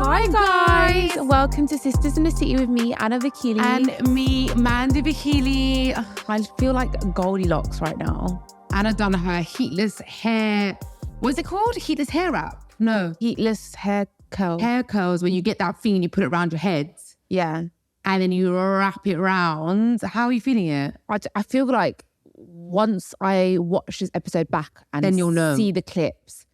Hi guys! Welcome to Sisters in the City with me, Anna Vakili. And me, Mandy Vakili. I feel like Goldilocks right now. Anna done her heatless hair, what's it called? Heatless hair wrap? No. Heatless hair curl. Hair curls, where you get that thing and you put it around your head. Yeah. And then you wrap it around. How are you feeling it? I feel like once I watch this episode back and then you'll know. See the clips,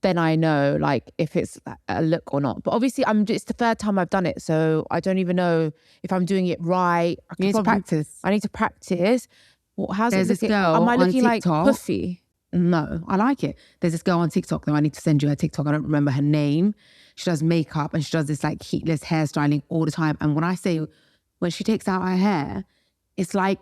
then I know like if it's a look or not. But obviously it's the third time I've done it, so I don't even know if I'm doing it right. You need to practice. I need to practice. How's There's it looking? this girl Am I looking on like TikTok. puffy? No, I like it. There's this girl on TikTok though. I need to send you her TikTok. I don't remember her name. She does makeup and she does this like heatless hairstyling all the time. And when I say, when she takes out her hair, it's like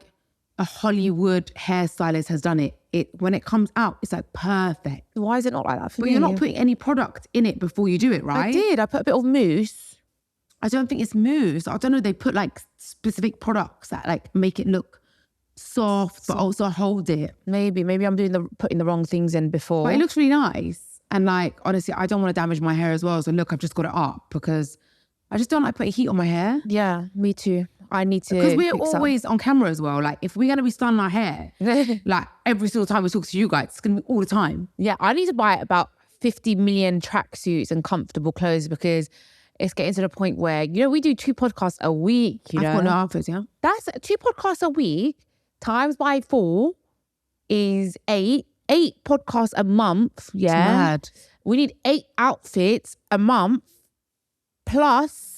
a Hollywood hairstylist has done it. When it comes out, it's like perfect. Why is it not like that for But me? you're not putting any product in it before you do it, right? I did. I put a bit of mousse. I don't think it's mousse. I don't know. They put like specific products that like make it look soft, but also hold it. Maybe I'm putting the wrong things in before. But it looks really nice. And like, honestly, I don't want to damage my hair as well. So look, I've just got it up because I just don't like putting heat on my hair. Yeah, me too. I need to. Because we're always on camera as well. Like if we're going to be styling our hair, like every single time we talk to you guys, it's going to be all the time. Yeah, I need to buy about 50 million tracksuits and comfortable clothes because it's getting to the point where, we do 2 podcasts a week, I've got no outfits, yeah? That's 2 podcasts a week times by 4 is 8. 8 podcasts a month, yeah? It's mad. We need 8 outfits a month plus...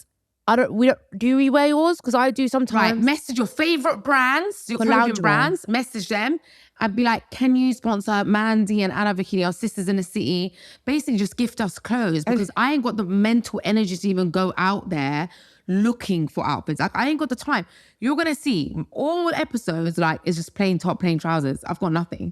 do we wear yours? Because I do sometimes. Right, message your favourite brands, your clothing brands, message them. I'd be like, can you sponsor Mandy and Anna Vakili, our sisters in the city? Basically just gift us clothes because I ain't got the mental energy to even go out there looking for outfits. Like I ain't got the time. You're going to see all episodes like it's just plain top, plain trousers. I've got nothing.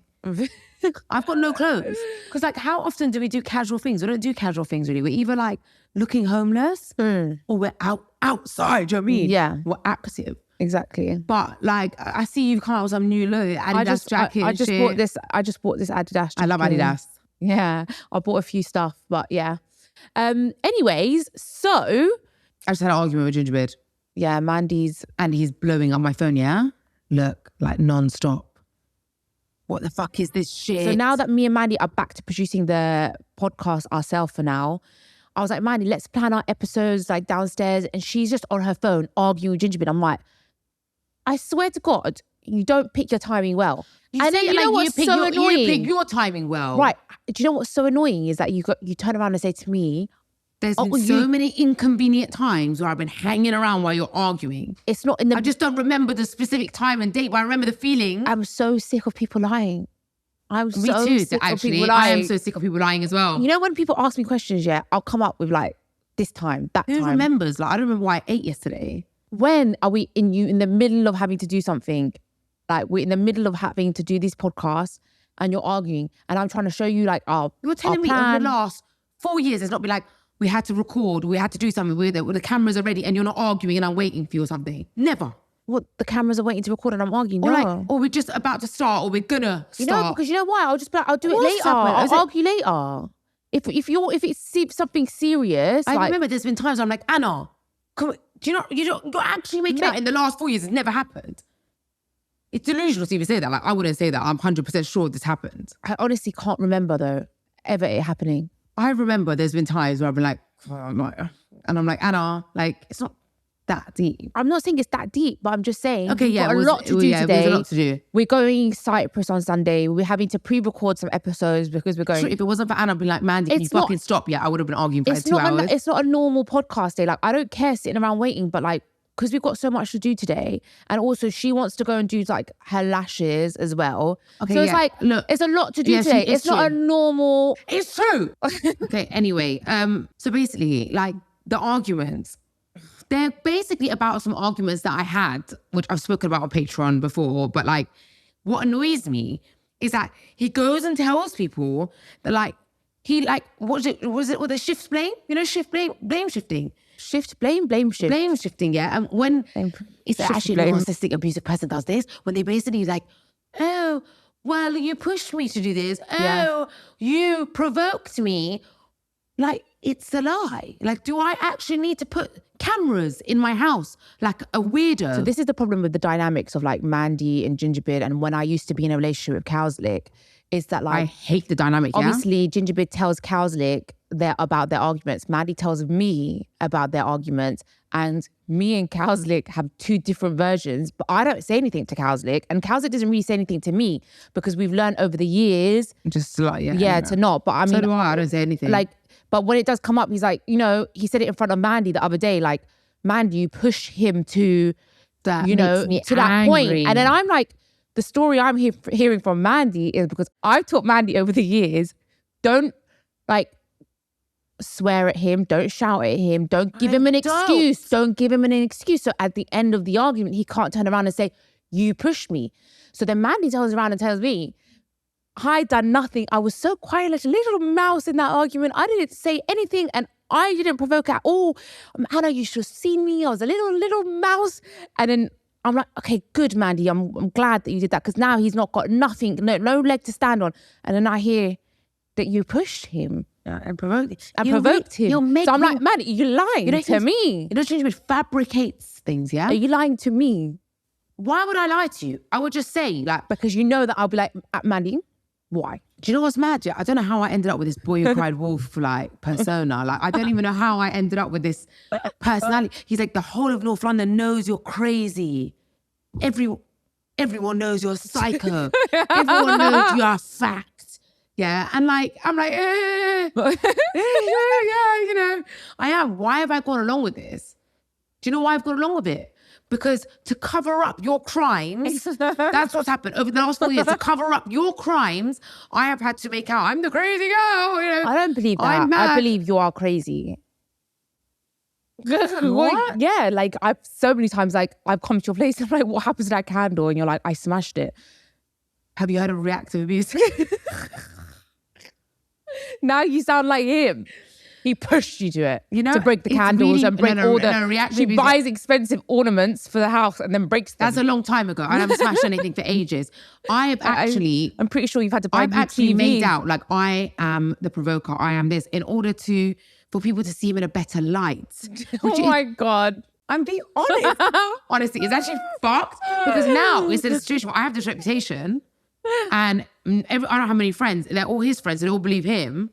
I've got no clothes. Because like how often do we do casual things? We don't do casual things really. We're either like looking homeless or we're outside, do you know what I mean? Yeah. We're active. Exactly. But like I see you've come out with some new look, Adidas jacket. I just bought this Adidas jacket. I love Adidas. Yeah. I bought a few stuff, but yeah. Anyways, so I just had an argument with Gingerbread. Yeah, and he's blowing up my phone, yeah? Look, like non-stop. What the fuck is this shit? So now that me and Mandy are back to producing the podcast ourselves for now, I was like, Mandy, let's plan our episodes like downstairs. And she's just on her phone arguing with Gingerbread. I'm like, I swear to God, you don't pick your timing well. And then you know what's so annoying? You pick your timing well. Right. Do you know what's so annoying is that you turn around and say to me, there's been so many inconvenient times where I've been hanging around while you're arguing. It's not in the... I just don't remember the specific time and date, but I remember the feeling. I'm so sick of people lying. Me too, actually. I am so sick of people lying as well. You know when people ask me questions, yeah, I'll come up with like this time, that time. Who remembers? Like I don't remember why I ate yesterday. When are we in the middle of having to do something? Like we're in the middle of having to do these podcasts and you're arguing and I'm trying to show you like you're telling me over the last 4 years it's not been like we had to record, we had to do something where the cameras are ready and you're not arguing and I'm waiting for you or something. Never. What, the cameras are waiting to record and I'm arguing? No. Or we're just about to start or we're gonna start. Because you know why? I'll just be like, I'll do it later. I'll argue later. If it's something serious. I remember there's been times I'm like, Anna, you're actually making out in the last 4 years. It's never happened. It's delusional to even say that. Like I wouldn't say that. I'm 100% sure this happened. I honestly can't remember though, ever it happening. I remember there's been times where I've been like, and I'm like, Anna, like, it's not that deep. I'm not saying it's that deep, but I'm just saying okay, yeah, we've got a lot to do today. There's a lot to do. We're going Cyprus on Sunday. We're having to pre-record some episodes because we're going... Sure, if it wasn't for Anna, I'd be like, Mandy, can you fucking stop? Yeah, I would have been arguing for like 2 hours. It's not a normal podcast day. Like, I don't care sitting around waiting, but like, because we've got so much to do today. And also she wants to go and do like her lashes as well. Okay, so it's like, look, it's a lot to do today. It's not a normal... It's true. Okay, anyway. So basically, like the arguments, they're basically about some arguments that I had, which I've spoken about on Patreon before. But like, what annoys me is that he goes and tells people that like, he like, was it with the shift blame? You know, blame shifting. Blame shift. Blame shifting, yeah. And when it's actually a narcissistic abusive person does this, when they basically like, oh, well, you pushed me to do this. Oh, you provoked me. Like, it's a lie. Like, do I actually need to put cameras in my house like a weirdo? So this is the problem with the dynamics of like Mandy and Gingerbread, and when I used to be in a relationship with Cowslick, is that like I hate the dynamic. Obviously, Gingerbread tells Cowslick about their arguments. Mandy tells me about their arguments, and me and Cowslick have two different versions. But I don't say anything to Cowslick, and Cowslick doesn't really say anything to me because we've learned over the years, just like to not. But I mean, so do I. I don't say anything. Like, but when it does come up, he's like, you know, he said it in front of Mandy the other day. Like, Mandy, you push him to that, you know, to that point, and then I'm like. The story I'm hearing from Mandy is because I've taught Mandy over the years, don't like swear at him, don't shout at him, don't give him an excuse, don't give him an excuse. So at the end of the argument, he can't turn around and say, you pushed me. So then Mandy turns around and tells me, I done nothing. I was so quiet like a little mouse in that argument. I didn't say anything and I didn't provoke at all. Anna, you should have seen me. I was a little mouse. And then I'm like, okay, good, Mandy. I'm glad that you did that because now he's not got nothing, no leg to stand on. And then I hear that you pushed him and provoked him. So I'm like, Mandy, you're lying to me. You know, Gingerbread fabricates things, yeah? Are you lying to me? Why would I lie to you? I would just say, like, because you know that I'll be like, Mandy, why? Do you know what's mad? I don't know how I ended up with this boy who cried wolf like persona. Like, I don't even know how I ended up with this personality. He's like, the whole of North London knows you're crazy. Everyone knows you're a psycho. Everyone knows you're a fact. Yeah. And like, I'm like, yeah, you know, I am. Why have I gone along with this? Do you know why I've gone along with it? Because to cover up your crimes, that's what's happened over the last 4 years. To cover up your crimes, I have had to make out I'm the crazy girl. You know? I don't believe that. I'm mad. I believe you are crazy. What? Yeah, like I've so many times, like I've come to your place and I'm like, what happens to that candle? And you're like, I smashed it. Have you heard of reactive abuse? Now you sound like him. He pushed you to it, you know, to break the candles and break all the. She music. Buys expensive ornaments for the house and then breaks them. That's a long time ago. I haven't smashed anything for ages. I have actually. I'm pretty sure you've had to buy. I've actually made out like I am the provoker. I am this in order for people to see him in a better light. Oh my God. I'm being honest. Honestly, it's actually fucked because now it's in a situation where I have this reputation, and I don't have many friends. They're all his friends. They all believe him.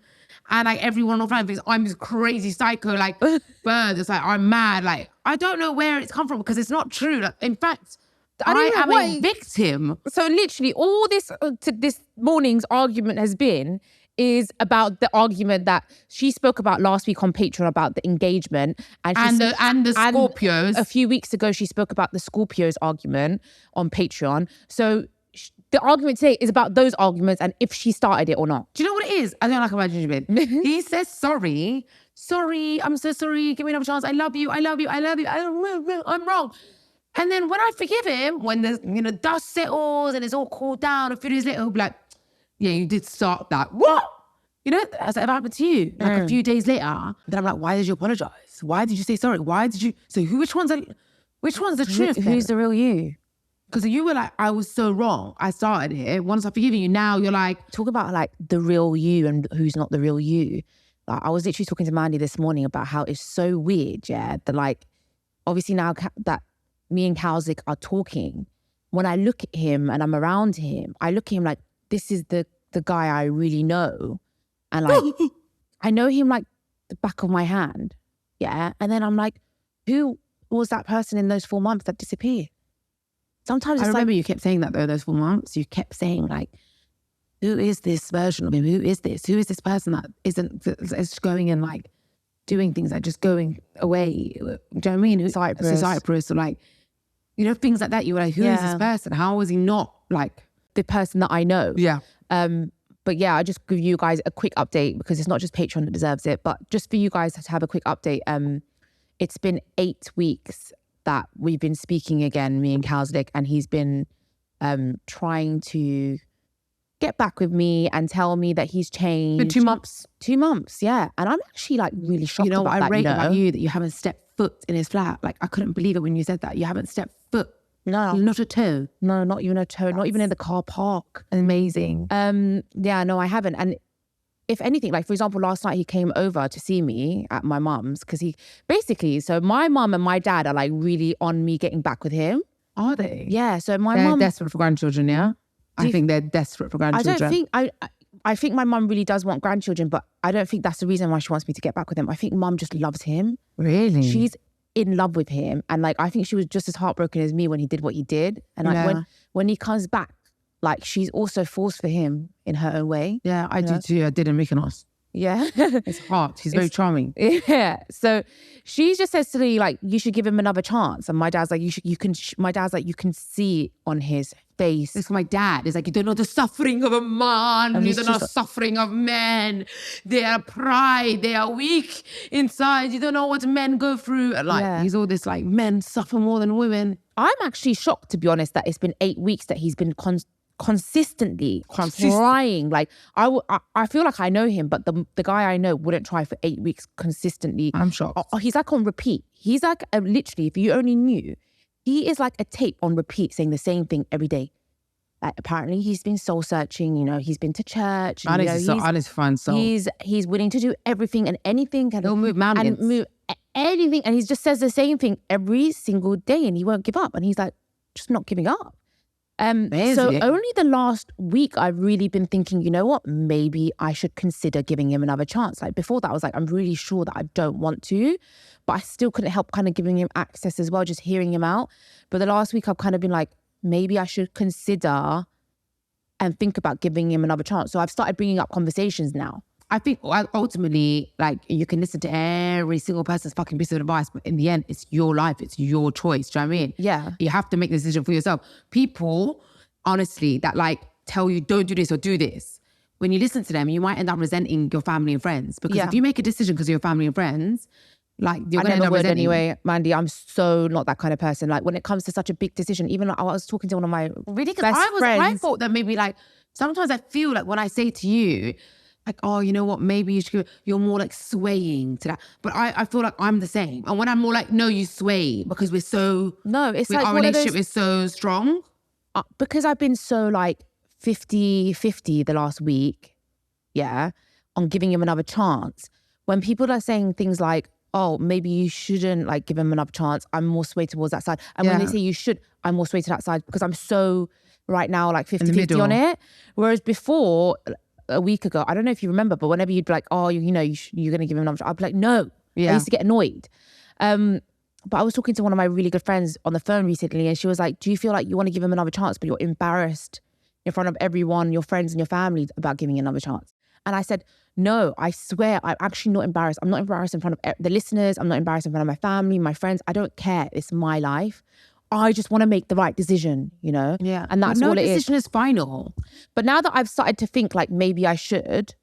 And like everyone online thinks I'm this crazy psycho, like bird. It's like I'm mad. Like I don't know where it's come from because it's not true. Like, in fact, I am a victim. So literally, all this this morning's argument is about the argument that she spoke about last week on Patreon about the engagement and the Scorpios. A few weeks ago, she spoke about the Scorpios argument on Patreon. So. The argument today is about those arguments and if she started it or not. Do you know what it is? I don't like about Gingerbread. He says, sorry, I'm so sorry, give me another chance, I love you, I'm wrong. And then when I forgive him, when the dust settles and it's all cooled down, a few days later, he'll be like, yeah, you did start that. What? You know, has that ever happened to you? Like a few days later, then I'm like, why did you apologize? Why did you say sorry? Why did you? So which one's the truth? Who's the real you? Because you were like, I was so wrong. I started it. Once I've forgiven you, now you're like... Talk about like the real you and who's not the real you. Like I was literally talking to Mandy this morning about how it's so weird, yeah, that like, obviously now that me and Cowslick are talking, when I look at him and I'm around him, I look at him like, this is the guy I really know. And like, I know him like the back of my hand, yeah? And then I'm like, who was that person in those 4 months that disappeared? Sometimes it's I remember you kept saying that though, those 4 months. You kept saying like, who is this version of him? Who is this? Who is this person that is going and like doing things like just going away? Do you know what I mean? Cyprus or like, you know, things like that. You were like, who is this person? How was he not like the person that I know? Yeah. But yeah, I just give you guys a quick update because it's not just Patreon that deserves it, but just for you guys to have a quick update. It's been 8 weeks that we've been speaking again, me and Cowslick, and he's been trying to get back with me and tell me that he's changed. Been 2 months. 2 months, yeah. And I'm actually like really shocked about that. You know what I rate about you? That you haven't stepped foot in his flat. Like I couldn't believe it when you said that. You haven't stepped foot. No. Not a toe. No, not even a toe. Not even in the car park. Amazing. Yeah, no, I haven't. And if anything, like for example, last night he came over to see me at my mum's because so my mum and my dad are like really on me getting back with him. Are they? Yeah. So my They're mum desperate for grandchildren, yeah? I think they're desperate for grandchildren. I think my mum really does want grandchildren, but I don't think that's the reason why she wants me to get back with him. I think mum just loves him. Really? She's in love with him. And like, I think she was just as heartbroken as me when he did what he did. And like when he comes back, like she's also forced for him in her own way. Yeah, I do too. I did in Mykonos. Yeah. It's hot. He's very charming. Yeah. So she just says to me, like, you should give him another chance. And my dad's like, my dad's like, you can see it on his face. It's my dad. It's like, you don't know the suffering of a man. You don't know the suffering of men. They are pride. They are weak inside. You don't know what men go through. Like, he's all this like, men suffer more than women. I'm actually shocked, to be honest, that it's been 8 weeks that he's been consistently trying. Like I feel like I know him, but the guy I know wouldn't try for 8 weeks consistently. I'm shocked. He's like on repeat. He's like literally, if you only knew, he is like a tape on repeat saying the same thing every day. Like apparently he's been soul searching, you know, he's been to church. And he's fun soul. He's willing to do everything and anything. He'll move mountains. And move anything. And he just says the same thing every single day and he won't give up. And he's like, just not giving up. So only the last week I've really been thinking, you know what, maybe I should consider giving him another chance. Like before that I was like, I'm really sure that I don't want to, but I still couldn't help kind of giving him access as well, just hearing him out. But the last week I've kind of been like, maybe I should consider and think about giving him another chance. So I've started bringing up conversations now. I think ultimately, like, you can listen to every single person's fucking piece of advice, but in the end, it's your life. It's your choice. Do you know what I mean? Yeah. You have to make the decision for yourself. People, honestly, that like tell you, don't do this or do this. When you listen to them, you might end up resenting your family and friends. Because if you make a decision because of your family and friends, like, you're going to end up resenting. Anyway, Mandy, I'm so not that kind of person. Like, when it comes to such a big decision, even like, I was talking to one of my best friends. I thought that maybe like, sometimes I feel like when I say to you, like, oh, you know what, maybe you should, you're more like swaying to that. But I feel like I'm the same. And when I'm more like, no, you sway because we're so... No, it's like our relationship is so strong. Because I've been so like 50-50 the last week, on giving him another chance. When people are saying things like, oh, maybe you shouldn't like give him another chance, I'm more swayed towards that side. And when they say you should, I'm more swayed to that side because I'm so right now like 50-50 on it. Whereas before... a week ago, I don't know if you remember, but whenever you'd be like, oh, you're going to give him another shot, I'd be like, no. I used to get annoyed. But I was talking to one of my really good friends on the phone recently and she was like, do you feel like you want to give him another chance, but you're embarrassed in front of everyone, your friends and your family about giving another chance? And I said, no, I swear, I'm actually not embarrassed. I'm not embarrassed in front of the listeners. I'm not embarrassed in front of my family, my friends. I don't care. It's my life. I just want to make the right decision, you know? Yeah. And that's all it is. No decision is final. But now that I've started to think like maybe I should,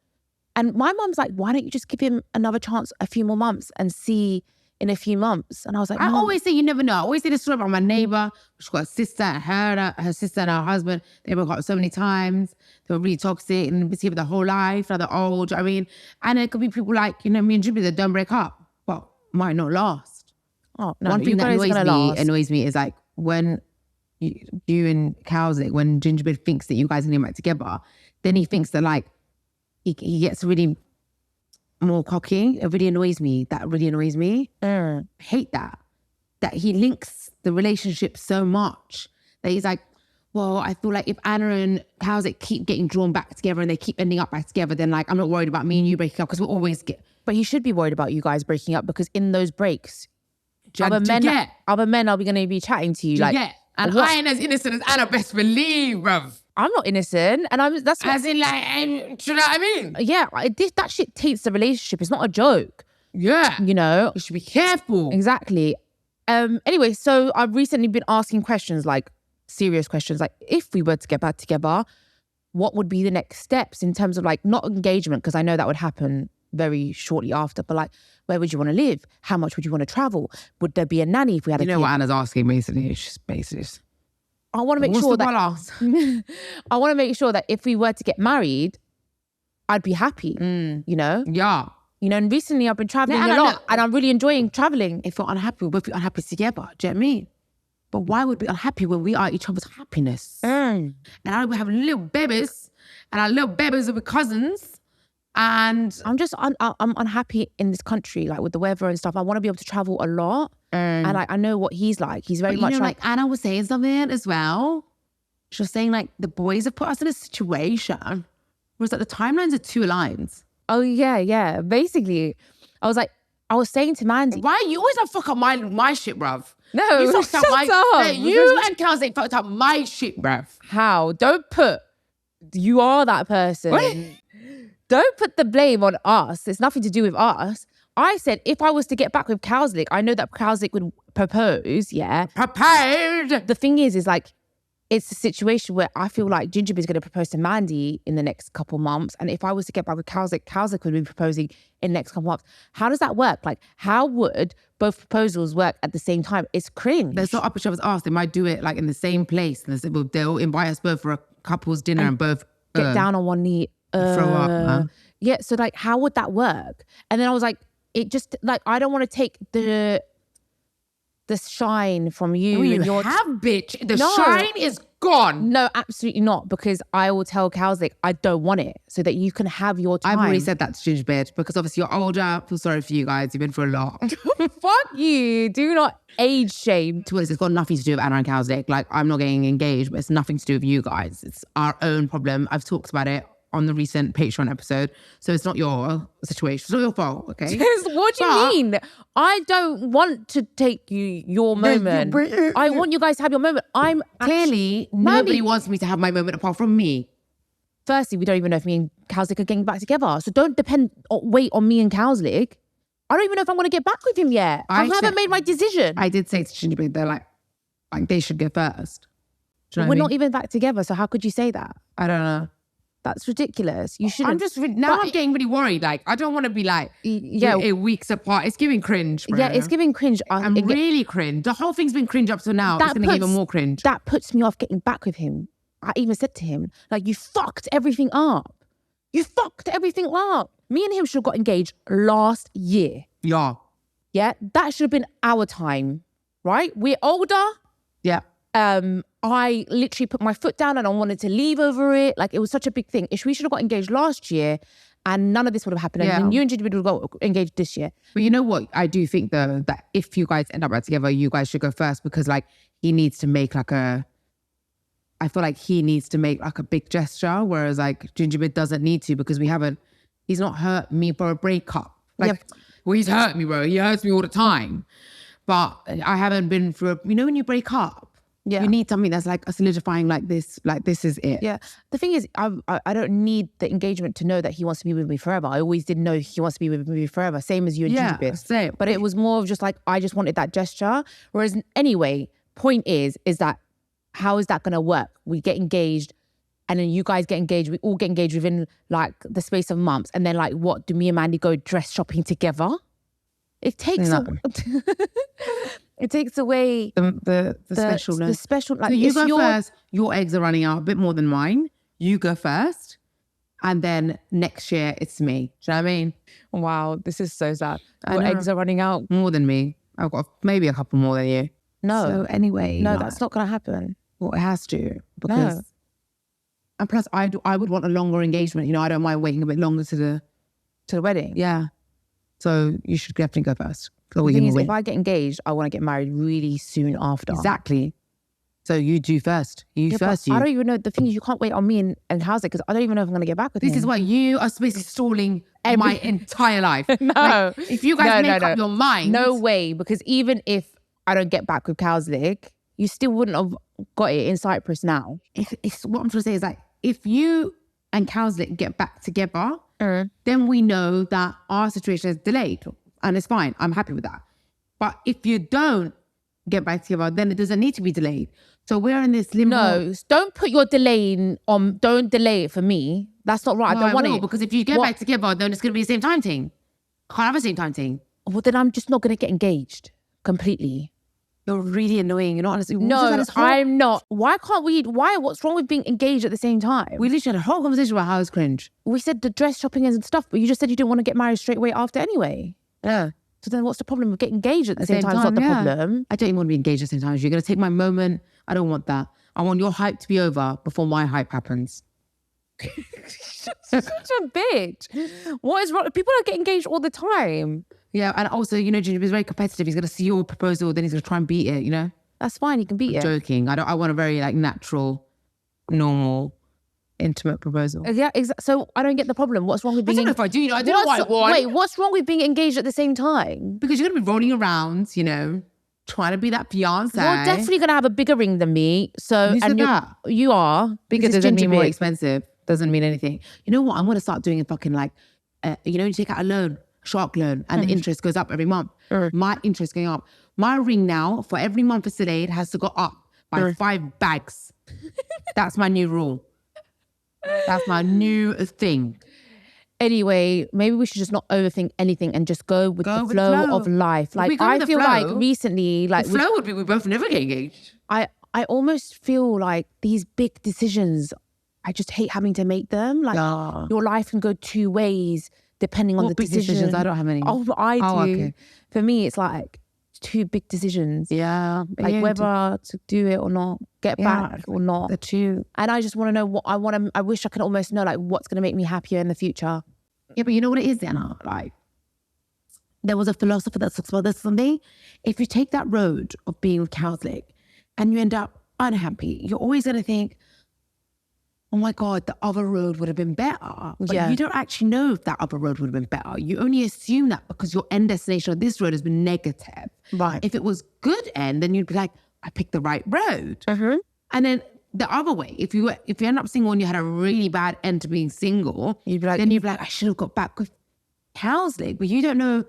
and my mum's like, why don't you just give him another chance a few more months and see in a few months? And I was like, I always say you never know. I always say this story about my neighbor. She's got a sister and her sister and her husband. They broke up so many times. They were really toxic and been together their whole life. Now they're old. I mean, and it could be people like, you know, me and Jimmy that don't break up, but might not last. Oh, no, one thing that annoys me is like when you and Cowslick, when Gingerbread thinks that you guys are getting back together, then he thinks that like he gets really more cocky. It really annoys me. That really annoys me. I hate that. That he links the relationship so much that he's like, well, I feel like if Anna and Cowslick keep getting drawn back together and they keep ending up back together, then like I'm not worried about me and you breaking up because we'll always get. But he should be worried about you guys breaking up because in those breaks, other men are going to be chatting to you. Like, and I ain't as innocent as Anna, best believe, bruv. I'm not innocent, and that's what, as in like, do you know what I mean? Yeah, that shit taints the relationship. It's not a joke. Yeah, you know, you should be careful. Exactly. Anyway, so I've recently been asking questions, like serious questions, like if we were to get back together, what would be the next steps in terms of like not engagement, because I know that would happen very shortly after, but like, where would you want to live? How much would you want to travel? Would there be a nanny if we had a kid? You know what Anna's asking basically? She's basically just, I want to make sure that I want to make sure that if we were to get married, I'd be happy. You know? Yeah. You know, and recently I've been traveling a lot and I'm really enjoying traveling. If we're unhappy, we'll both be unhappy together. Do you know what I mean? But why would we be unhappy when we are each other's happiness? And I would have little babies and our little babies will be cousins. And I'm unhappy in this country, like with the weather and stuff. I want to be able to travel a lot. And I know what he's like. He's very much like Anna was saying something as well. She was saying like the boys have put us in a situation where it's like the timelines are too aligned. Oh yeah. Basically, I was saying to Mandy, why you always don't fuck up my shit, bruv? No, you fucked shut up up. You and Kelsey fucked up my shit, bruv. How? You are that person. What? Don't put the blame on us. It's nothing to do with us. I said if I was to get back with Cowslick, I know that Cowslick would propose, yeah. Prepared. The thing is like, it's a situation where I feel like Gingerbeard's going to propose to Mandy in the next couple months. And if I was to get back with Cowslick, Cowslick would be proposing in the next couple months. How does that work? Like, how would both proposals work at the same time? It's cringe. There's no upper was asked. They might do it like in the same place. And they'll invite us both for a couple's dinner and both get down on one knee. Throw up, man. Yeah, so like, how would that work? And then I was like, it just like, I don't want to take the shine from you. You have, bitch. The shine is gone. No, absolutely not. Because I will tell Cowslick I don't want it, so that you can have your time. I've already said that to Gingerbeard because obviously you're older. I feel sorry for you guys. You've been through a lot. Fuck you. Do not age shame. To us, it's got nothing to do with Anna and Cowslick. Like, I'm not getting engaged, but it's nothing to do with you guys. It's our own problem. I've talked about it on the recent Patreon episode. So it's not your situation. It's not your fault, okay? What do you mean? I don't want to take your moment. I want you guys to have your moment. Clearly, nobody wants me to have my moment apart from me. Firstly, we don't even know if me and Cowslick are getting back together. So don't wait on me and Cowslick. I don't even know if I'm going to get back with him yet. I haven't made my decision. I did say to Gingerbeard, they're like they should go first. We're not even back together. So how could you say that? I don't know. That's ridiculous. You shouldn't. I'm getting really worried. Like, I don't want to be like, weeks apart. It's giving cringe, bro. Yeah, it's giving cringe. I'm really cringe. The whole thing's been cringe up to now. It's going to give even more cringe. That puts me off getting back with him. I even said to him, like, you fucked everything up. You fucked everything up. Me and him should have got engaged last year. Yeah. Yeah, that should have been our time, right? We're older. Yeah. I literally put my foot down and I wanted to leave over it. Like, it was such a big thing. We should have got engaged last year and none of this would have happened. And then you and Gingerbeard would have got engaged this year. But you know what? I do think though that if you guys end up back together, you guys should go first because like he needs to make like a big gesture. Whereas like Gingerbeard doesn't need to because he's not hurt me for a breakup. Like, well, he's hurt me, bro. He hurts me all the time. But I haven't been through when you break up, you need something that's like a solidifying like this is it. Yeah. The thing is, I don't need the engagement to know that he wants to be with me forever. I always did know he wants to be with me forever. Same as you and Gingerbeard. Same. But it was more of just like, I just wanted that gesture. Whereas anyway, point is that how is that going to work? We get engaged and then you guys get engaged. We all get engaged within like the space of months. And then like, what, do me and Mandy go dress shopping together? It takes it takes away the specialness. The special, like, so you go first. Your eggs are running out a bit more than mine. You go first, and then next year it's me. Do you know what I mean? Wow, this is so sad. Your eggs are running out more than me. I've got maybe a couple more than you. No. So anyway, no, that's not going to happen. Well, it has to because, and plus I would want a longer engagement. I don't mind waiting a bit longer to the wedding. Yeah. So you should definitely go first. The thing is, if I get engaged, I want to get married really soon after. Exactly. So you do first. I don't even know. The thing is, you can't wait on me and how's it? Because I don't even know if I'm going to get back with him. This is why you are basically stalling my entire life. No. Like, if you guys make up your mind. No way. Because even if I don't get back with Cowslick, you still wouldn't have got it in Cyprus now. It's what I'm trying to say is like, if you and Cowslick get back together, then we know that our situation is delayed and it's fine. I'm happy with that. But if you don't get back together, then it doesn't need to be delayed. So we're in this limbo. No, don't put your delaying on, don't delay it for me. That's not right. I don't want it. Because if you get back together, then it's going to be the same time thing. Can't have a same time thing. Well, then I'm just not going to get engaged completely. You're really annoying. You're not honestly. No, I'm not. What's wrong with being engaged at the same time? We literally had a whole conversation about how it's cringe. We said the dress shopping and stuff, but you just said you didn't want to get married straight away after anyway. Yeah. So then what's the problem with getting engaged at the same time? It's not the problem. I don't even want to be engaged at the same time as you. You're going to take my moment. I don't want that. I want your hype to be over before my hype happens. Such a bitch. What is wrong? People don't get engaged all the time. Yeah, and also, you know, Ginger is very competitive. He's going to see your proposal, then he's going to try and beat it, you know? That's fine. He can beat it. Joking. I want a very like natural, normal, intimate proposal. Yeah, exactly. So I don't get the problem. What's wrong with being... I don't know if I do, you know, I don't know what I want. Wait, what's wrong with being engaged at the same time? Because you're going to be rolling around, you know, trying to be that fiance. You're definitely going to have a bigger ring than me. So, Who said that? You are. Bigger doesn't mean more expensive. Doesn't mean anything. You know what? I'm going to start doing a fucking like, you know, you take out a loan, shark loan, and the interest goes up every month. My interest going up. My ring now, for every month it's delayed, has to go up by 5 bags. That's my new rule. That's my new thing. Anyway, maybe we should just not overthink anything and just go with the flow of life. Like, I feel like recently, like... The flow would be we both never get engaged. I almost feel like these big decisions, I just hate having to make them. Like, your life can go 2 ways depending on the decisions. I don't have any. Oh, I do. Oh, okay. For me, it's like 2 big decisions. Yeah. Like whether to do it or not, get back or not. The 2. And I just want to know what I want to... I wish I could almost know like what's going to make me happier in the future. Yeah, but you know what it is, Anna? Like, there was a philosopher that talks about this someday. If you take that road of being with cowslick and you end up unhappy, you're always going to think, oh my God, the other road would have been better. But you don't actually know if that other road would have been better. You only assume that because your end destination of this road has been negative. Right. If it was good end, then you'd be like, I picked the right road. And then the other way, if you end up single and you had a really bad end to being single, you'd be like, I should have got back with cowslick. But you don't know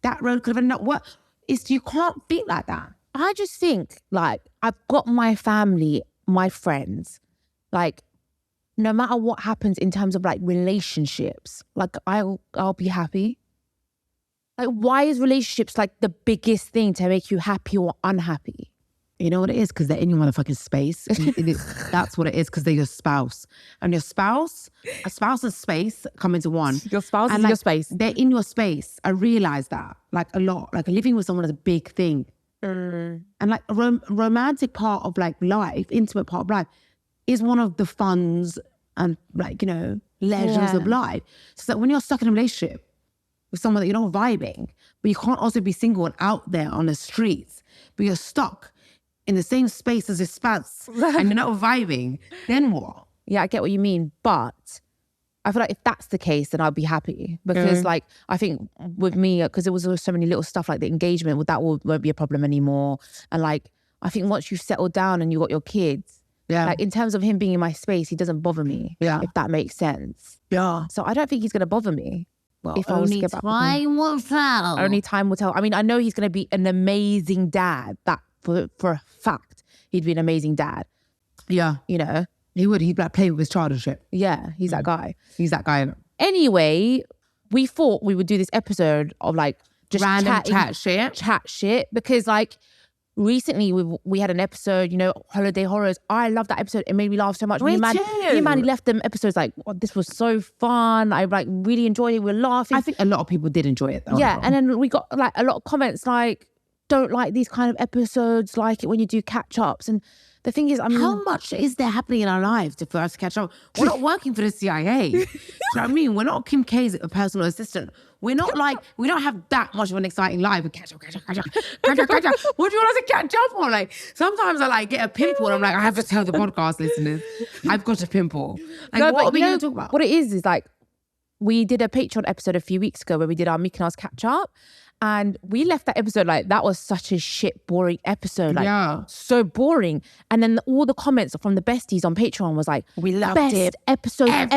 that road could have ended up what? You can't think like that. I just think like I've got my family, my friends, like no matter what happens in terms of like relationships, like I'll be happy. Like, why is relationships like the biggest thing to make you happy or unhappy? You know what it is? Because they're in your motherfucking space. That's what it is, because they're your spouse. And a spouse and space come into one. Your spouse is your space. They're in your space. I realize that like a lot. Like living with someone is a big thing. And like a romantic part of like life, intimate part of life, is one of the funs and like, you know, leisures of life. So that when you're stuck in a relationship with someone that you're not vibing, but you can't also be single and out there on the streets, but you're stuck in the same space as your spouse and you're not vibing, then what? Yeah, I get what you mean. But I feel like if that's the case, then I'll be happy. Because like, I think with me, because there was so many little stuff like the engagement, that won't be a problem anymore. And like, I think once you've settled down and you got your kids, like in terms of him being in my space, he doesn't bother me. If that makes sense. So I don't think he's going to bother me. Well, if I was to get back with him. Only time will tell. Only time will tell. I mean, I know he's going to be an amazing dad. That for a fact, he'd be an amazing dad. Yeah. You know? He would. He'd like play with his childhood. Yeah, he's that guy. He's that guy. Anyway, we thought we would do this episode of like just random chat shit. Because like recently we had an episode, you know, Holiday Horrors. I love that episode. It made me laugh so much. Me and Manny left them episodes like, oh, this was so fun. I like really enjoyed it. We were laughing. I think a lot of people did enjoy it though. Yeah, and then we got like a lot of comments like, don't like these kind of episodes, like it when you do catch-ups. And the thing is, I mean, how much is there happening in our lives for us to catch up? We're not working for the CIA. Do you know what I mean? We're not Kim K's personal assistant. We're not like, we don't have that much of an exciting life. Catch up. What do you want us to catch up on? Like, sometimes I like get a pimple and I'm like, I have to tell the podcast listeners, I've got a pimple. Like, no, what are we going to talk about? What it is like, we did a Patreon episode a few weeks ago where we did our Mickey Mouse catch up. And we left that episode like, that was such a shit, boring episode. Like, so boring. And then all the comments from the besties on Patreon was like, we loved best it. episode ever.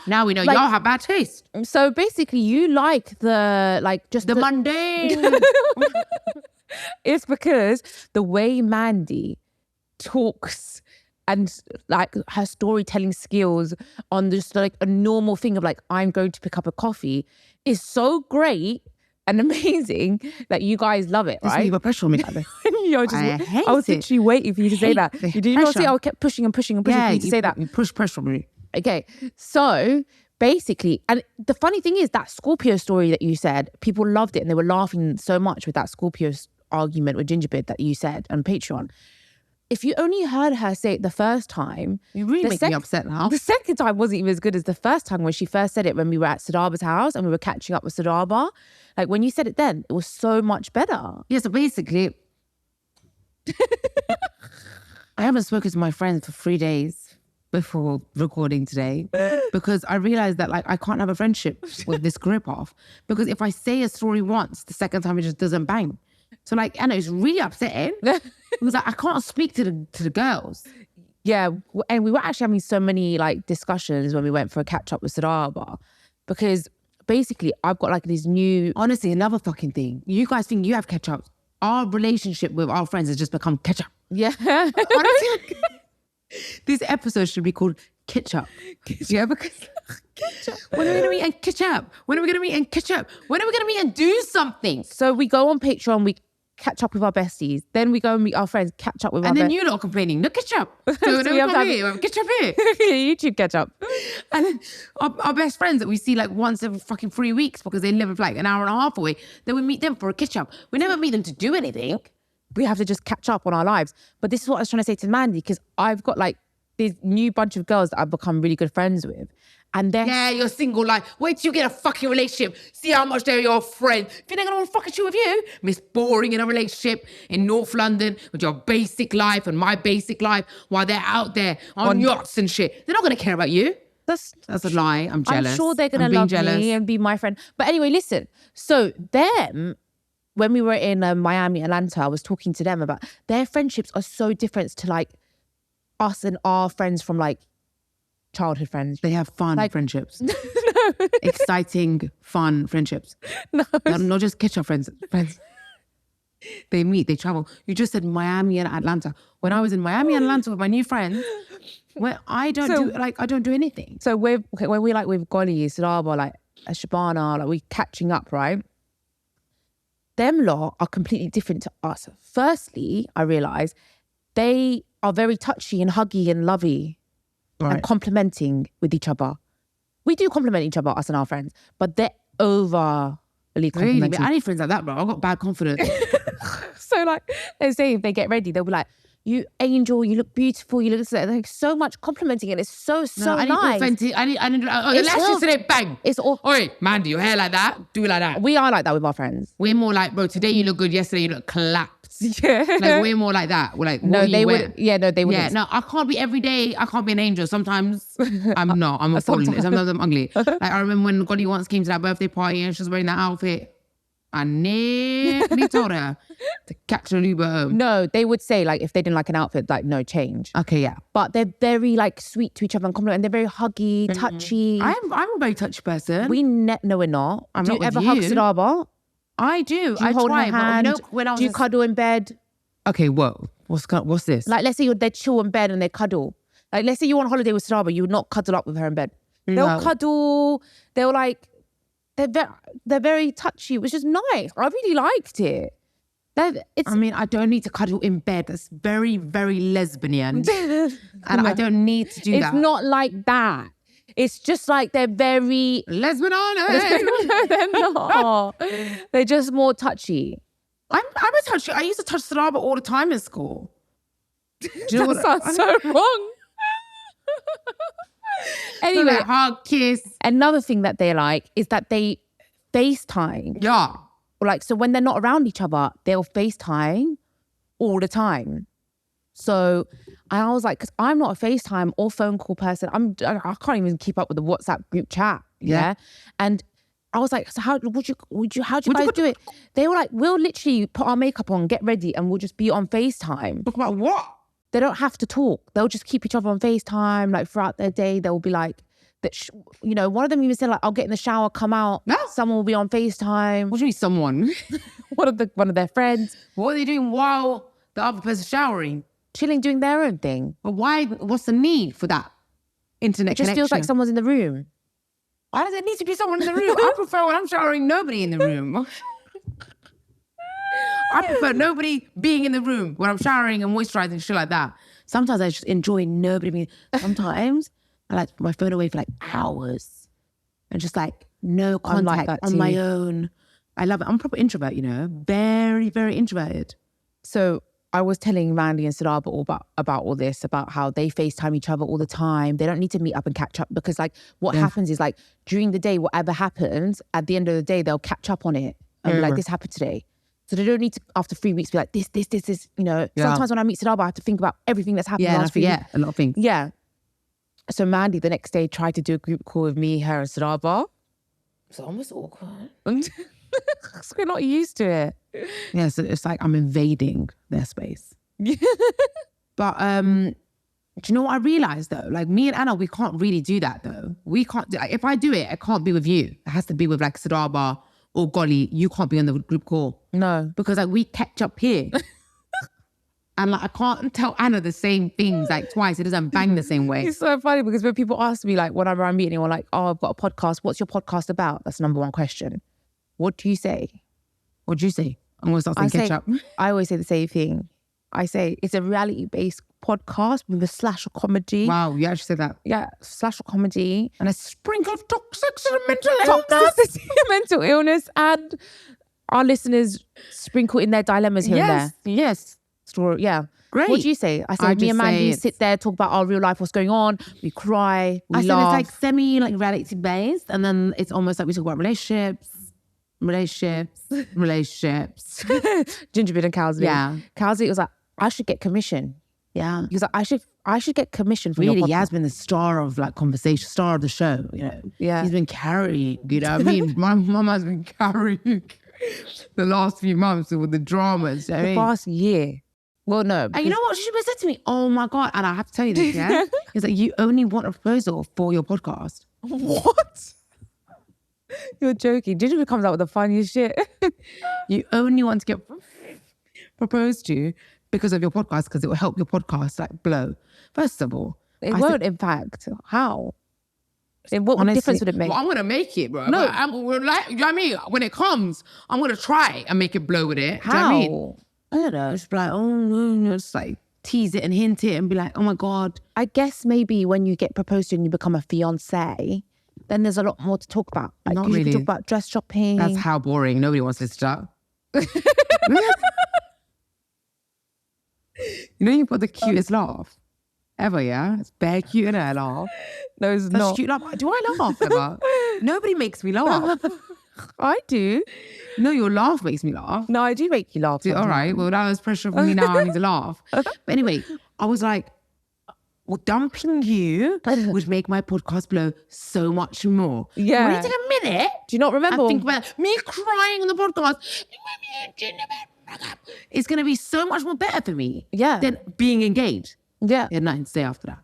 Now we know like, y'all have bad taste. So basically you like the, like just the mundane. It's because the way Mandy talks and like her storytelling skills on just like a normal thing of like, I'm going to pick up a coffee is so great and amazing that you guys love it, right? You put pressure on me like this. I was literally waiting for you to say that. Did you not see? I kept pushing and pushing and pushing for you to say that. You push pressure on me. Okay, so basically, and the funny thing is that Scorpio story that you said, people loved it and they were laughing so much with that Scorpio argument with Gingerbread that you said on Patreon. if you only heard her say it the first time, you really make me upset now. The second time wasn't even as good as the first time when she first said it when we were at Sodaba's house and we were catching up with Sodaba. Like when you said it then, it was so much better. Yeah, so basically, I haven't spoken to my friends for 3 days before recording today because I realized that like I can't have a friendship with this grip off because if I say a story once, the second time it just doesn't bang. So like, Anna, it's really upsetting because like, I can't speak to the girls. Yeah, and we were actually having so many like discussions when we went for a catch up with Sodaba because basically I've got like these new... Honestly, another fucking thing. You guys think you have catch ups. Our relationship with our friends has just become catch up. Yeah. Honestly, this episode should be called Catch Up. Yeah, because when are we gonna meet and catch up? When are we gonna meet and catch up? When are we gonna meet and do something? So we go on Patreon, we catch up with our besties. Then we go and meet our friends, catch up with our And then you're not complaining. No, catch up. So we have catch up here. YouTube catch up. And then our best friends that we see like once every fucking 3 weeks because they live like an hour and a half away, then we meet them for a catch up. We never meet them to do anything. We have to just catch up on our lives. But this is what I was trying to say to Mandy because I've got like this new bunch of girls that I've become really good friends with. And they're... Yeah, you're single. Like, wait till you get a fucking relationship. See how much they're your friend. If you're not gonna want to fucking chill with you, Miss Boring in a relationship in North London with your basic life and my basic life while they're out there on yachts and shit. They're not gonna care about you. That's a lie. I'm jealous. I'm sure they're gonna love me and be my friend. But anyway, listen. So them, when we were in Miami, Atlanta, I was talking to them about their friendships are so different to like us and our friends from like childhood friends. They have fun like, friendships. No. Exciting, fun friendships. No. Not just catch up friends. They meet, they travel. You just said Miami and Atlanta. When I was in Miami and Atlanta with my new friends, where I don't do anything. So when we like with Golly, Sodaba, like Shabana, like we catching up, right? Them lot are completely different to us. Firstly, I realise they are very touchy and huggy and lovey. Right. And complimenting with each other. We do compliment each other, us and our friends, but they're overly complimenting. Really? I need friends like that, bro. I've got bad confidence. So like, they say if they get ready, they'll be like, you angel, you look beautiful, you look like so much complimenting and it's so nice. I need authentic. I need the lashes today, bang. It's all. Oi, Mandy, your hair like that, do it like that. We are like that with our friends. We're more like, bro, today you look good, yesterday you look clapped. Yeah. Like we're more like that. We're like, no, they would. Yeah, no, they would. Yeah, no, I can't be every day. I can't be an angel. Sometimes I'm not. I'm a fallen. Sometimes I'm ugly. Like I remember when Golly once came to that birthday party and she was wearing that outfit. I nearly told her to catch an Uber home. No, they would say like if they didn't like an outfit, like no change. Okay, yeah. But they're very like sweet to each other and compliment. And they're very huggy, touchy. I'm a very touchy person. No, we're not. I'm do not you ever with hug you. Sodaba? I do. Do you hold her hand? Do you cuddle in bed? Okay, whoa. What's this? Like, let's say they're chill in bed and they cuddle. Like, let's say you're on holiday with Sodaba, you would not cuddle up with her in bed. They'll cuddle. They'll like, they're very touchy, which is nice. I really liked it. I mean, I don't need to cuddle in bed. That's very, very lesbian. And I don't need to do that. It's not like that. It's just like they're very... Lesbian on it. They're not. They're just more touchy. I'm a touchy. I used to touch Sodaba all the time in school. Do you know that sounds so wrong. Anyway, so hug, kiss. Another thing that they like is that they FaceTime. Yeah. Like, so when they're not around each other, they'll FaceTime all the time. So I was like, because I'm not a FaceTime or phone call person. I can't even keep up with the WhatsApp group chat. Yeah. And I was like, so how do you guys do it? They were like, we'll literally put our makeup on, get ready, and we'll just be on FaceTime. Talk about what? They don't have to talk. They'll just keep each other on FaceTime. Like throughout their day, they'll be like, one of them even said like, I'll get in the shower, come out. No. Someone will be on FaceTime. What do you mean someone? one of their friends. What are they doing while the other person's showering? Chilling, doing their own thing. But why? What's the need for that internet connection? It just feels like someone's in the room. Why does it need to be someone in the room? I prefer when I'm showering, nobody in the room. I prefer nobody being in the room when I'm showering and moisturizing, shit like that. Sometimes I just enjoy nobody being... Sometimes I like my phone away for like hours and just like no contact like on my own. I love it. I'm a proper introvert, you know. Very, very introverted. So I was telling Mandy and Sodaba all about all this, about how they FaceTime each other all the time. They don't need to meet up and catch up because like what happens is like during the day, whatever happens, at the end of the day, they'll catch up on it and be like, this happened today. So they don't need to, after 3 weeks, be like, this, you know. Sometimes when I meet Sodaba, I have to think about everything that's happened last week. Yeah, a lot of things. Yeah. So Mandy the next day tried to do a group call with me, her and Sodaba. It's almost awkward. Because we're not used to it. Yeah, so it's like I'm invading their space. But do you know what I realized though? Like me and Anna, we can't really do that though. We can't do, like, if I do it, it can't be with you. It has to be with like Sodaba or Golly. You can't be on the group call. No. Because like we catch up here. And like I can't tell Anna the same things like twice. It doesn't bang the same way. It's so funny because when people ask me like whenever I'm meeting anyone like, oh, I've got a podcast. What's your podcast about? That's the number one question. What do you say? What do you say? I'm going to start saying catch up. I always say the same thing. I say it's a reality-based podcast with a slash of comedy. Wow, you actually said that. Yeah, slash of comedy. And a sprinkle of toxics and mental illness. Mental illness, and our listeners sprinkle in their dilemmas here and there. Yes. Story, yeah. Great. What do you say? I say me and Mandy sit there, talk about our real life, what's going on. We cry, we laugh. Said it's like semi like reality based, and then it's almost like we talk about relationships. Gingerbread and Cowsley. Yeah. Cowsley was like, I should get commission. Yeah. He was like, I should get commission for your podcast. He has been the star of like conversation, star of the show, you know. Yeah. He's been carrying, you know what I mean? My mum has been carrying the last few months with the dramas. The past year. Well, no. And you know what? She said to me, oh my God, and I have to tell you this, yeah? He's like, you only want a proposal for your podcast. What? You're joking. Gingerbread comes out with the funniest shit. You only want to get proposed to because of your podcast, because it will help your podcast like blow. First of all, it won't impact. How? What honestly, difference would it make? Well, I'm going to make it, bro. No. We're like, you know what I mean? When it comes, I'm going to try and make it blow with it. How? Do you know what I mean? I don't know. Just be like, oh, no, just like tease it and hint it and be like, oh my God. I guess maybe when you get proposed to and you become a fiancé, then there's a lot more to talk about. Like, Not you really. can talk about dress shopping. That's how boring. Nobody wants this to that. You know, you've got the cutest laugh ever, yeah? It's bare cute and I laugh. No, it's That's not. cute laugh. Do I laugh ever? Nobody makes me laugh. I do. No, your laugh makes me laugh. No, I do make you laugh. All right, well, that was pressure for me now. I need to laugh. But anyway, I was like, well, dumping you would make my podcast blow so much more. Yeah. Will you take a minute? Do you not remember? And think about me crying on the podcast. It's going to be so much more better for me. Yeah. Than being engaged. Yeah. They had nothing to say after that.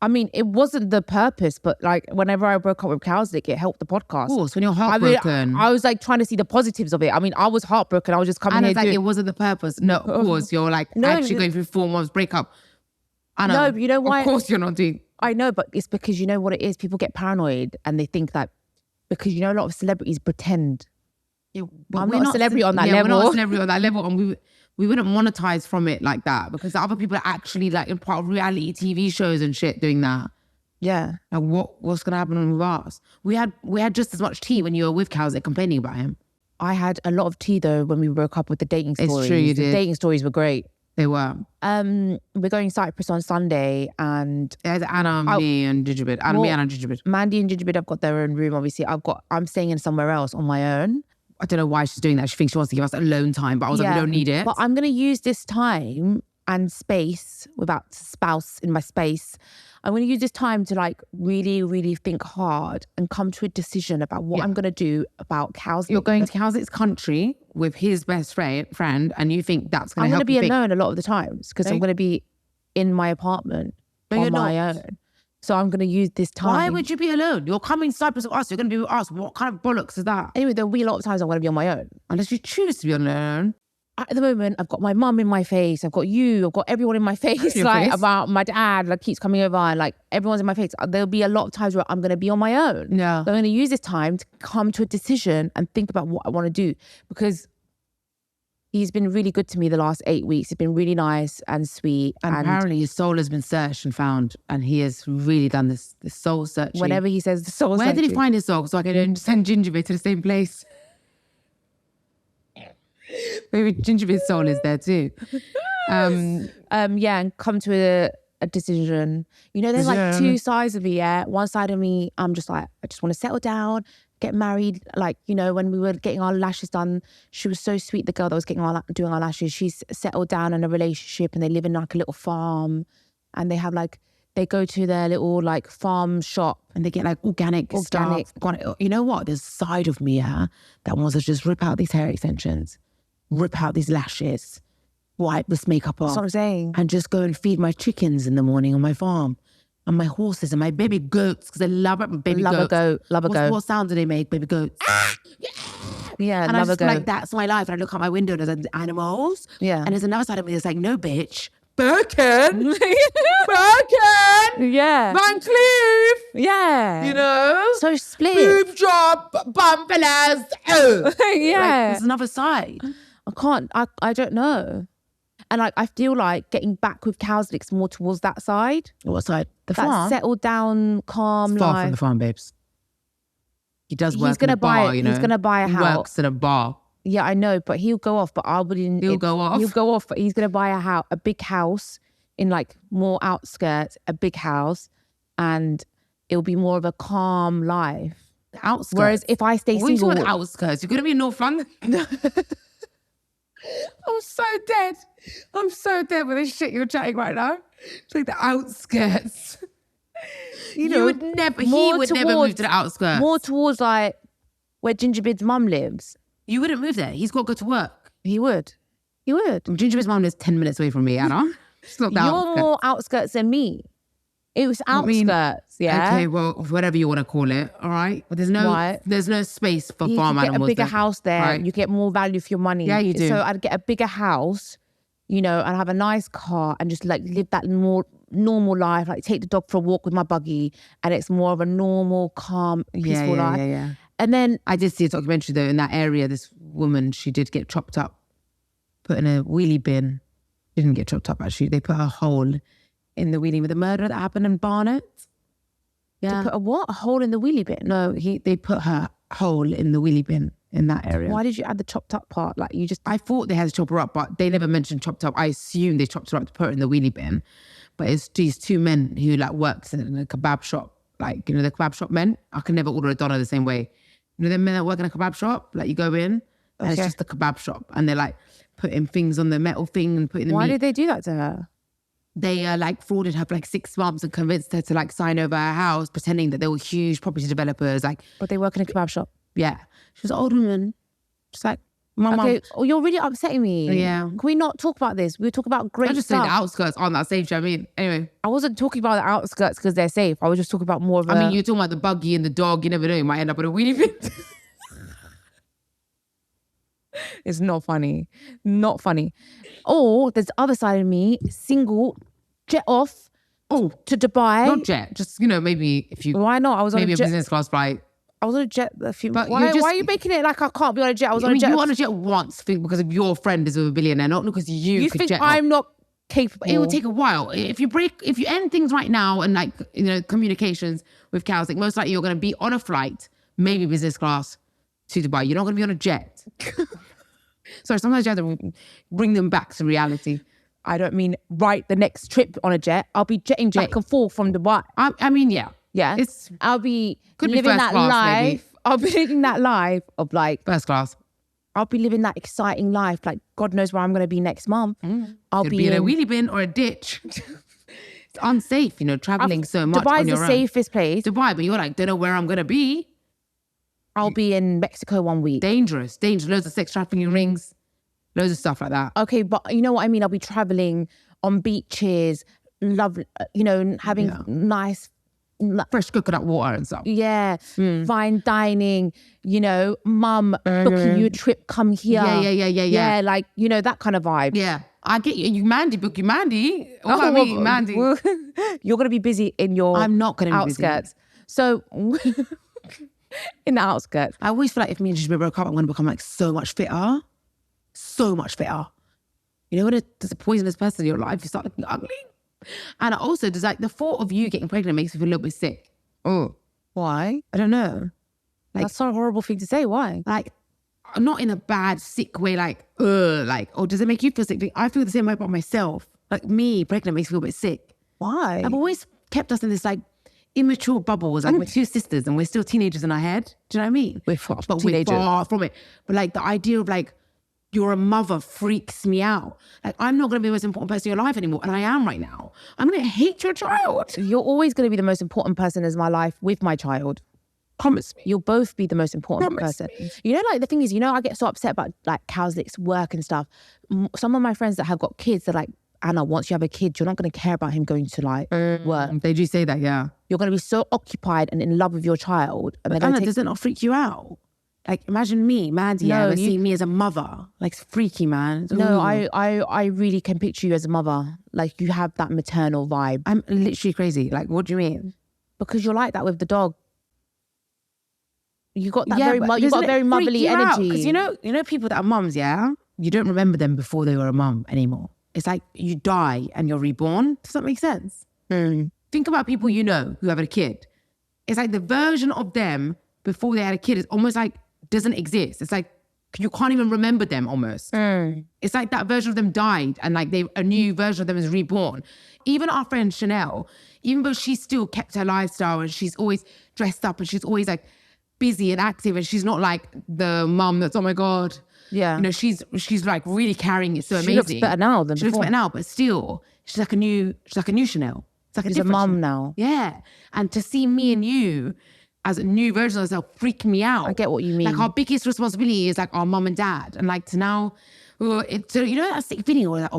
I mean, it wasn't the purpose, but like whenever I broke up with Cowslick, it helped the podcast. Of course, when you're heartbroken. I was like trying to see the positives of it. I mean, I was heartbroken. I was just coming and here it's like, it wasn't the purpose. No, of course, you're like actually going through 4 months breakup. I know. No, but you know why? Of course you're not doing. I know, but it's because you know what it is? People get paranoid and they think that because you know a lot of celebrities pretend. Yeah, I'm not a celebrity on that level. We're not a celebrity on that level, and we wouldn't monetize from it like that because the other people are actually like in part of reality TV shows and shit doing that. Yeah. Like what's gonna happen with us? We had just as much tea when you were with Cowslick complaining about him. I had a lot of tea though when we broke up with the dating stories. It's true, you did. The dating stories were great. They were. We're going Cyprus on Sunday and there's Anna, me and Gingerbread. Anna and Gingerbread. Mandy and Gingerbread have got their own room, obviously. I'm staying in somewhere else on my own. I don't know why she's doing that. She thinks she wants to give us alone time, but I was like, we don't need it. But I'm gonna use this time and space without spouse in my space. I'm going to use this time to like really, really think hard and come to a decision about what I'm going to do about Cowslick. You're going to Cowslick's country with his best friend and you think that's going to help I'm going to be alone a lot of the times because I'm going to be in my apartment on my own. So I'm going to use this time. Why would you be alone? You're coming to Cyprus with us. You're going to be with us. What kind of bollocks is that? Anyway, there'll be a lot of times I'm going to be on my own. Unless you choose to be on your own. At the moment, I've got my mum in my face. I've got you. I've got everyone in my face. Like about my dad, like keeps coming over and like everyone's in my face. There'll be a lot of times where I'm going to be on my own. Yeah. So I'm going to use this time to come to a decision and think about what I want to do because he's been really good to me the last 8 weeks. He's been really nice and sweet. And apparently his soul has been searched and found and he has really done this soul searching. Whenever he says the soul searching. Where did he find his soul? So I can send Gingerbread to the same place. Maybe Gingerbeard's soul is there too. And come to a decision. You know, there's like two sides of me, yeah. One side of me, I'm just like, I just want to settle down, get married. Like, you know, when we were getting our lashes done, she was so sweet, the girl that was doing our lashes. She's settled down in a relationship and they live in like a little farm and they have like, they go to their little like farm shop and they get like organic stuff. You know what? There's a side of me that wants to just rip out these hair extensions, rip out these lashes, wipe this makeup off. That's what I'm saying. And just go and feed my chickens in the morning on my farm and my horses and my baby goats because I love it. Baby goats. Love a goat. What sound do they make, baby goats? Yeah, and love I a just goat. like, that's my life. And I look out my window and there's animals. Yeah. And there's another side of me that's like, no, bitch. Birkin. Birkin. Yeah. Van Cleef. Yeah. You know? So split. Boob job, bumpers. Oh. Yeah. Like, there's another side. I don't know. And like, I feel like getting back with cowslicks more towards that side. What side? The that farm? Settled down, calm it's far life. from the farm, babes. He does work He's gonna in a bar, you know? He's going to buy a house. He works in a bar. Yeah, I know, but he'll go off. But I wouldn't. He'll go off, but he's gonna buy a big house in like more outskirts, a big house, and it'll be more of a calm life. Outskirts. Whereas if I stay single, what are you talking outskirts? You're gonna be in North London. I'm so dead with this shit you're chatting right now. It's like the outskirts. You know, he would never move to the outskirts. More towards like where Gingerbread's mum lives. You wouldn't move there. He's got to go to work. He would. Ginger's mum lives 10 minutes away from me, Anna. It's not that You're outskirts. more outskirts than me. It was outskirts, yeah. Okay, well, whatever you want to call it, all right? But there's no space for farm animals. You get a bigger house there. Right? You get more value for your money. Yeah, you do. So I'd get a bigger house, you know, and have a nice car and just like live that more normal life. Like take the dog for a walk with my buggy, and it's more of a normal, calm, peaceful life. Yeah. And then I did see a documentary though in that area. This woman, she did get chopped up, put in a wheelie bin. She didn't get chopped up actually. They put her whole in the wheelie with the murder that happened in Barnet. Yeah. They put a what? A hole in the wheelie bin? No, they put her whole in the wheelie bin in that area. Why did you add the chopped up part? Like you just... I thought they had to chop her up, but they never mentioned chopped up. I assumed they chopped her up to put her in the wheelie bin. But it's these two men who like works in a kebab shop. Like, you know, the kebab shop men. I can never order a doner the same way. You know, the men that work in a kebab shop, like you go in and it's just the kebab shop and they're like putting things on the metal thing and putting the Why meat. did they do that to her? They like frauded her for like 6 months and convinced her to like sign over her house, pretending that they were huge property developers. Like, but they work in a kebab shop. Yeah. She was an old woman. Just like, my mum. Oh, you're really upsetting me. Yeah. Can we not talk about this? We were talking about great I just stuff. saying the outskirts aren't that safe, do you know what I mean? Anyway. I wasn't talking about the outskirts because they're safe. I was just talking about more of I mean, you're talking about the buggy and the dog. You never know. You might end up in a wheelie bin. It's not funny. Not funny. Or there's the other side of me, single, jet off to Dubai. Not jet. Just, you know, maybe if you... Why not? I was on maybe a jet. business class flight. I was on a jet a few... But why are you making it like I can't be on a jet? I was on a jet. You were on a jet once because of your friend is a billionaire, not because you could think jet I'm off. not capable? It will take a while. If you end things right now and like, you know, communications with cows, like most likely you're going to be on a flight, maybe business class to Dubai. You're not going to be on a jet. So sometimes you have to bring them back to reality. I don't mean the next trip on a jet. I'll be jetting back and forth from Dubai. I mean, yeah. Yeah. I'll be could living be first that class, life. maybe. I'll be living that life of like... First class. I'll be living that exciting life. Like, God knows where I'm going to be next month. I'll be in a wheelie bin or a ditch. It's unsafe, you know, traveling so much on your own. Dubai's the safest place. Dubai, but you're like, don't know where I'm going to be. I'll be in Mexico 1 week. Dangerous. Loads of sex trafficking rings. Loads of stuff like that. Okay, but you know what I mean? I'll be traveling on beaches, you know, having nice... fresh coconut water and stuff. Yeah, fine dining, you know, mum booking you a trip, come here. Yeah. Like, you know, that kind of vibe. Yeah. I get you. You Mandy, book you Mandy. What about me, Mandy? You're going to be busy in your I'm not going to be outskirts. So, in the outskirts. I always feel like if me and Gingerbread broke up, I'm going to become like so much fitter. So much fitter. You know, when there's a poisonous person in your life, you start looking ugly. And also, there's like the thought of you getting pregnant makes me feel a little bit sick. Oh, why? I don't know. Like, that's not a horrible thing to say. Why? Like, not in a bad, sick way, like, or does it make you feel sick? I feel the same way about myself. Like me, pregnant makes me feel a bit sick. Why? I've always kept us in this like immature bubbles. Like we're two sisters and we're still teenagers in our head. Do you know what I mean? We're far from it. But like the idea of like, you're a mother freaks me out. Like I'm not going to be the most important person in your life anymore. And I am right now. I'm going to hate your child. You're always going to be the most important person in my life with my child. Promise me. You'll both be the most important person. You know, like the thing is, you know, I get so upset about like cowslicks work and stuff. Some of my friends that have got kids, they're like, Anna, once you have a kid, you're not going to care about him going to like work. They do say that, yeah. You're going to be so occupied and in love with your child. And but Anna, does it not freak you out? Like imagine me, Mandy, seeing me as a mother. Like it's freaky, man. No, I really can picture you as a mother. Like you have that maternal vibe. I'm literally crazy. Like what do you mean? Because you're like that with the dog. You got that very motherly energy. Because you know people that are mums, yeah? You don't remember them before they were a mum anymore. It's like you die and you're reborn. Does that make sense? Think about people you know who have a kid. It's like the version of them before they had a kid is almost like doesn't exist. It's like you can't even remember them almost. It's like that version of them died and like a new version of them is reborn. Even our friend Chanel, even though she still kept her lifestyle and she's always dressed up and she's always like busy and active and she's not like the mum that's, oh my God. Yeah. You know, she's like really carrying it so amazing. She looks better now than before. She looks better now, but still, she's like a new Chanel. It's like she's a mum now. Yeah. And to see me and you as a new version of herself freak me out. I get what you mean. Like our biggest responsibility is like our mum and dad. And like to now, so you know that sick feeling or that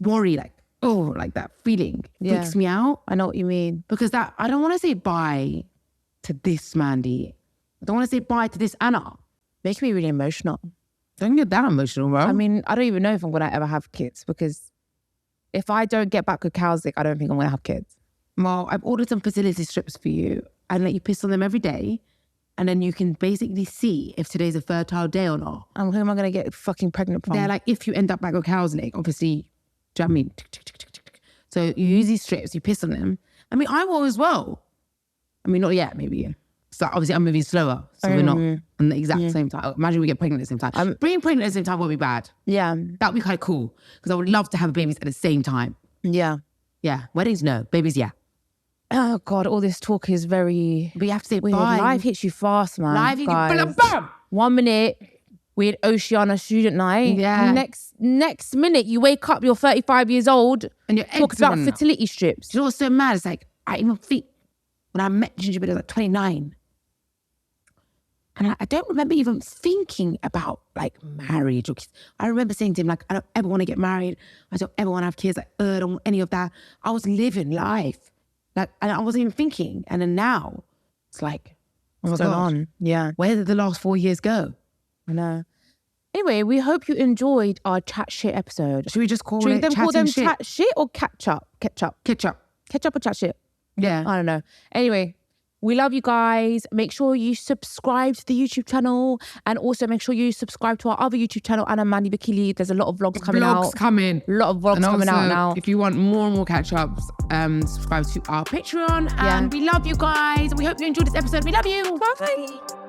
worry, like, like that feeling freaks me out. I know what you mean. Because I don't want to say bye to this Mandy. I don't want to say bye to this Anna. Makes me really emotional. Don't get that emotional, bro. I mean, I don't even know if I'm going to ever have kids because if I don't get back with cowslick, I don't think I'm going to have kids. Well, I've ordered some fertility strips for you and let you piss on them every day. And then you can basically see if today's a fertile day or not. And who am I going to get fucking pregnant from? They're like, if you end up back with cowslick, obviously, do you know what I mean? So you use these strips, you piss on them. I mean, I will as well. I mean, not yet, maybe. So obviously I'm moving slower. So we're not on the exact same time. Imagine we get pregnant at the same time. Being pregnant at the same time won't be bad. Yeah. That'd be kind of cool. Because I would love to have babies at the same time. Yeah. Yeah. Weddings, no. Babies, yeah. Oh God, all this talk is very... But you have to say weird. bye. Life hits you fast, man. Life hits you, bam! 1 minute, we had Oceana student night. Yeah. Next minute, you wake up, you're 35 years old. And you're talking about fertility strips. You know what's so mad? It's like, I even think, when I met Gingerbread, I was like 29. And I don't remember even thinking about like marriage. I remember saying to him, like, I don't ever want to get married. I don't ever want to have kids. Like, I don't want any of that. I was living life. Like, and I wasn't even thinking. And then now, it's like, what's going on? Yeah. Where did the last 4 years go? I know. Anyway, we hope you enjoyed our chat shit episode. Should we just call them chat shit or catch up? Ketchup or chat shit? Yeah. I don't know. Anyway. We love you guys. Make sure you subscribe to the YouTube channel and also make sure you subscribe to our other YouTube channel, Anna Mandy Bakili. There's a lot of vlogs coming out. A lot of vlogs coming out now. If you want more and more catch-ups, subscribe to our Patreon. And we love you guys. We hope you enjoyed this episode. We love you. Bye.